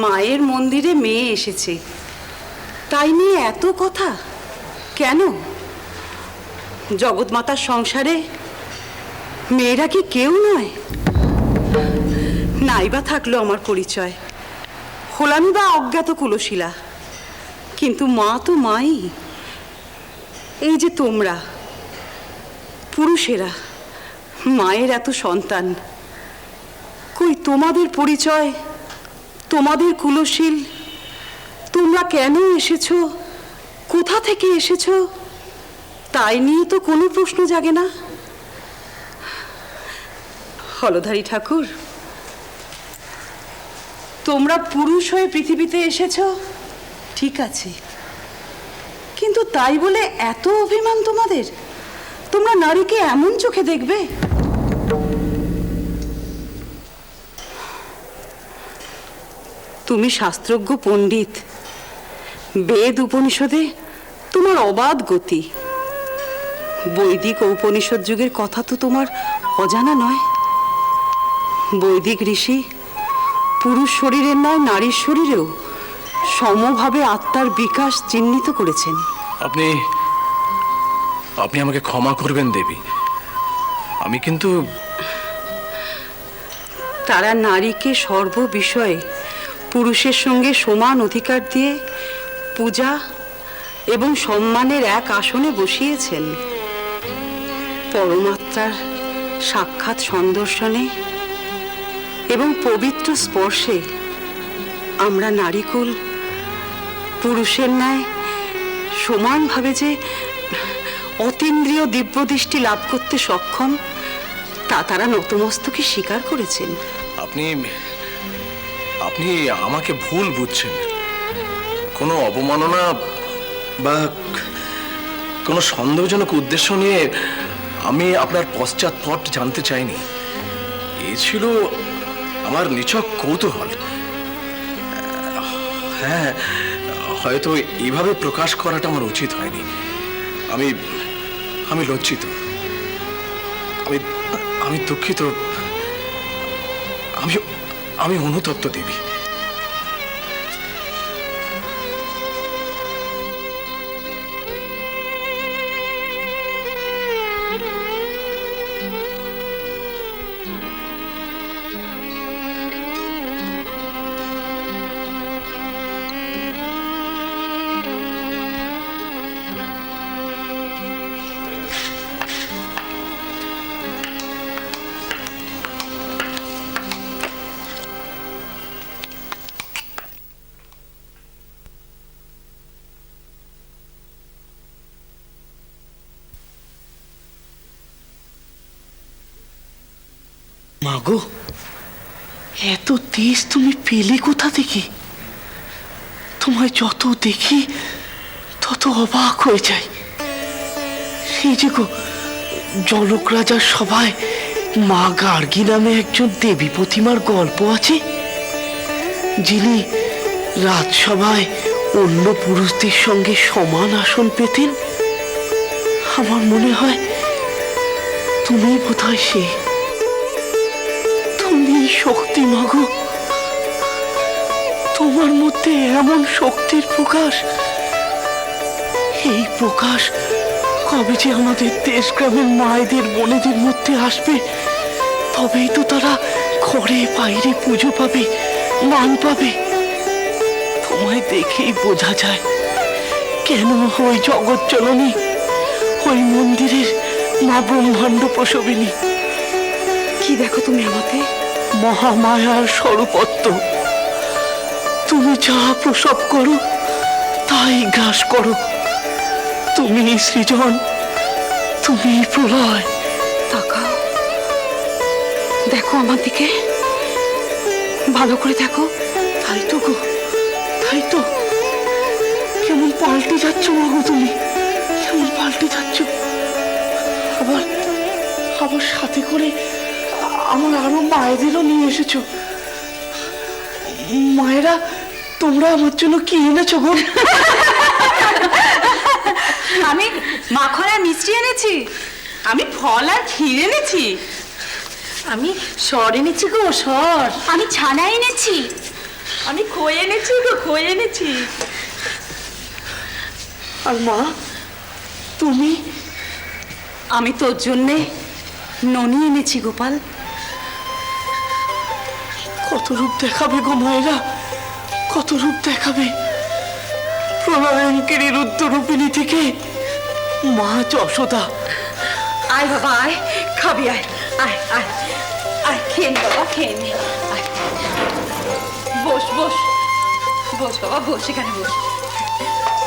মায়ের মন্দিরে মেয়ে এসেছে, তাই নিয়ে এত কথা কেন? জগৎমাতার সংসারে মেয়েরা কি কেউ নয়? নাইবা থাকলো আমার পরিচয়, হলামি বা অজ্ঞাত কুলশীলা, কিন্তু মা তো মাই। এই যে তোমরা পুরুষেরা মায়ের এত সন্তান, কই তোমাদের পরিচয়, তোমাদের কুলশীল? তোমরা কেন এসেছো, কোথা থেকে এসেছো, তাই নিয়ে তো কোনো প্রশ্ন জাগে না। হলধারী ঠাকুর, তোমরা পুরুষ হয়ে পৃথিবীতে এসেছো ঠিক আছে, কিন্তু তাই বলে এত অভিমান তোমাদের? তোমরা নারীকে এমন চোখে দেখবে? তুমি শাস্ত্রজ্ঞ পণ্ডিত, বেদ উপনিষদে তোমার অবাধ গতি, বৈদিক ঔপনিষদ যুগের কথা তো তোমার অজানা নয়। বৈদিক ঋষি পুরুষ শরীরের নয় নারীর শরীরেও সমভাবে আত্মার বিকাশ চিহ্নিত করেছেন। আপনি আপনি আমাকে ক্ষমা করবেন দেবী, আমি কিন্তু তারা নারীকে সর্ব বিষয়ে পুরুষের সঙ্গে সমান অধিকার দিয়ে পূজা এবং সম্মানের এক আসনে বসিয়েছেন। পরমাত্মার সাক্ষাৎ সন্দর্শনে এবং পবিত্র স্পর্শে আমরা নারীকুল পুরুষের ন্যায় সমানভাবে যে অতীন্দ্রিয় দিব্যদৃষ্টি লাভ করতে সক্ষম, তা তারা নতমস্তকে স্বীকার করেছেন। আপনি আপনি আমাকে ভুল বুঝছেন। কোনো অবমাননা বা কোনো সন্দেহজনক উদ্দেশ্য নিয়ে আমি আপনার পশ্চাৎপট জানতে চাইনি। এ ছিল আমার নিছক কৌতূহল। হ্যাঁ, হয়তো এইভাবে প্রকাশ করাটা আমার উচিত হয়নি। আমি আমি লজ্জিত, আমি দুঃখিত, আমি অনুতপ্ত দেবী। মাগো, এত তেজ তুমি পেলে কোথা থেকে? তোমায় যত দেখি তত অবাক হয়ে যাই। সেই যে গো, জনক রাজার সভায় মা গার্গী নামে একজন দেবী প্রতিমার গল্প আছে, যিনি রাজসভায় অন্য পুরুষদের সঙ্গে সমান আসন পেতেন। আমার মনে হয় তুমি বোধহয় সে। তুমি শক্তি মাগো, তোমার মধ্যে এমন শক্তির প্রকাশ, এই প্রকাশ কবে যে আমাদের দেশ গ্রামের মায়েদের বোনেদের মধ্যে আসবে, তবেই তো তারা ঘরে বাইরে পুজো পাবে, মান পাবে। তোমায় দেখেই বোঝা যায় কেন ওই জগৎ জননী, ওই মন্দিরের মা ব্রহ্মাণ্ড প্রসবিনী। কি দেখো তুমি আমাকে? মহামায়ার স্বরূপত্ব। তুমি যা প্রসব করো তাই গ্রাস করো। তুমি সৃজন, তুমি প্রলয়। তাকাও, দেখো আমার দিকে, ভালো করে দেখো। তাই তো গো, তাই তো। কেমন পাল্টে যাচ্ছ মাগো তুমি, কেমন পাল্টে যাচ্ছ। আবার আবার সাথে করে আমার আরো মায়েদেরও নিয়ে এসেছো। মায়েরা, তোমরা আমার জন্য কি এনেছো গো? আমি মাখন আর মিষ্টি এনেছি, আমি ফল আর ক্ষীর এনেছি, আমি সর এনেছি গো, সর। আমি ছানা এনেছি। আমি খই এনেছি গো, খই এনেছি। আর মা, তুমি? আমি তোর জন্যে ননি এনেছি গোপাল। কত রূপ দেখাবে গো মায়েরা, কত রূপ দেখাবে। প্রলয়ঙ্কিনী রুদ্ররূপিণী থেকে মা যশোদা। আয় বাবা আয়, খাবি আয়, আয় আয় আয়, খেয়ে নে বাবা, খেয়ে নে। আয়, বস বস বস বাবা, বস, এখানে বস।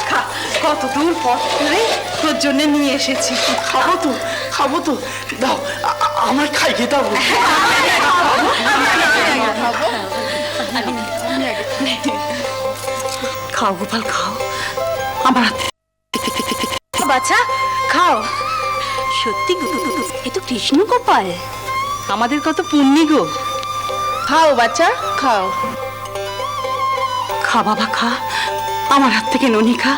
খা, কত দূর পথ করে তোর জন্য নিয়ে এসেছি। খাবো তো, খাবো তো, দাও আমার খাইয়ে দাও। খাও গোপাল, খাও আমার হাতে। বাচ্চা খাও। সত্যি এ তো কৃষ্ণ গোপাল, আমাদের কত পুণ্যি গো। খাও বাচ্চা খাও। খা বাবা খা, আমার হাত থেকে ননি খা।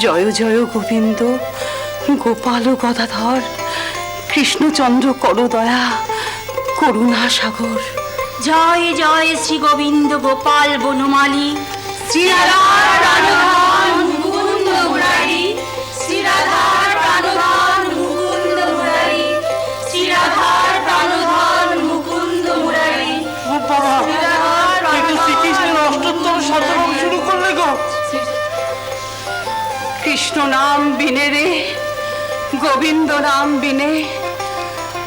জয় জয় গোবিন্দ, গোপাল ও গদাধর, কৃষ্ণচন্দ্র করদয়া, করুণা সাগর। জয় জয় শ্রী গোবিন্দ গোপাল বনমালী, শ্রীরাধার প্রাণধন মুকুন্দ মুরারি, শ্রীরাধার প্রাণধন মুকুন্দ মুরারি, শ্রীরাধার প্রাণধন মুকুন্দ মুরারি। ও বাবা, এটা শ্রীকৃষ্ণের অষ্টোত্তর শতনাম শুরু করলে গো। কৃষ্ণ নাম বিনে রে, গোবিন্দ নাম বিনে,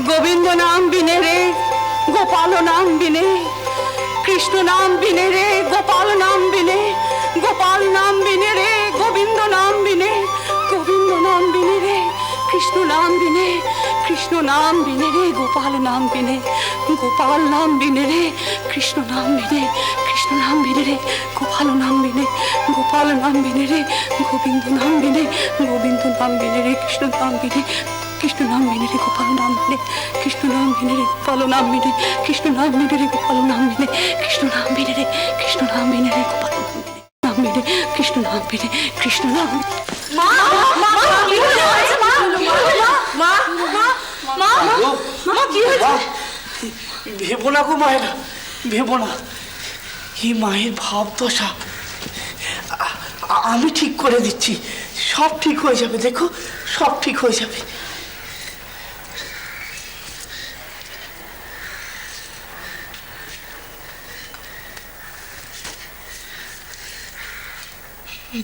গোবিন্দ নাম বিনে রে, গোপাল নাম বিনে, কৃষ্ণ নাম বিনে রে, গোপাল নাম বিনে, গোপাল নাম বিনে রে, গোবিন্দ নাম বিনে, গোবিন্দ নাম বিনে রে, কৃষ্ণ নাম বিনে, কৃষ্ণ নাম বিনে রে, গোপাল নাম বিনে, গোপাল নাম বিনে রে, কৃষ্ণ নাম বিনে, কৃষ্ণ নাম বিনে রে, গোপাল নাম বিনে, গোপাল নাম বিনে রে, গোবিন্দ নাম বিনে, গোবিন্দ নাম বিনে রে, কৃষ্ণ নাম বিনে, কৃষ্ণ নাম বিনে রে, গোপাল নাম বিনে, কৃষ্ণ নাম বিনে রে, গোপাল নাম বিনে, কৃষ্ণ নাম বিনে রে, গোপাল নাম বিনে, কৃষ্ণ নাম বিনে রে, কৃষ্ণ নাম বিনে রে, গোপাল নাম বিনে, নাম বিনে, কৃষ্ণ নাম বিনে, কৃষ্ণ নাম। মা মা কি হয়েছে? মা মা মা মা মা কি হয়েছে? ভেবো না গো মায়েরা, ভেবো না। এই মায়ের ভাব দশা আমি ঠিক করে দিচ্ছি, সব ঠিক হয়ে যাবে। দেখো, সব ঠিক হয়ে যাবে।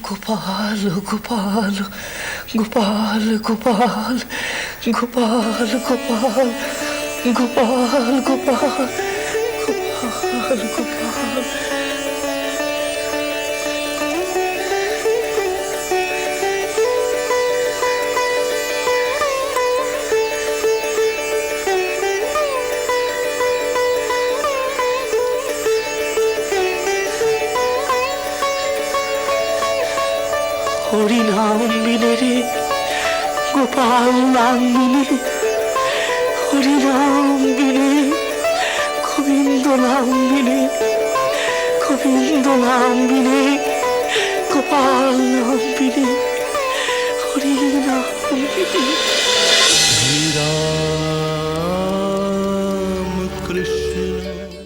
গোপাল গোপাল গোপাল গোপাল গোপাল গোপাল গোপাল গোপাল গোপাল গোপাল। হরি নাম বিনে রে, গোপাল নাম বিনে, হরি নাম বিনে, গোবিন্দ নাম বিনে, গোবিন্দ নাম বিনে,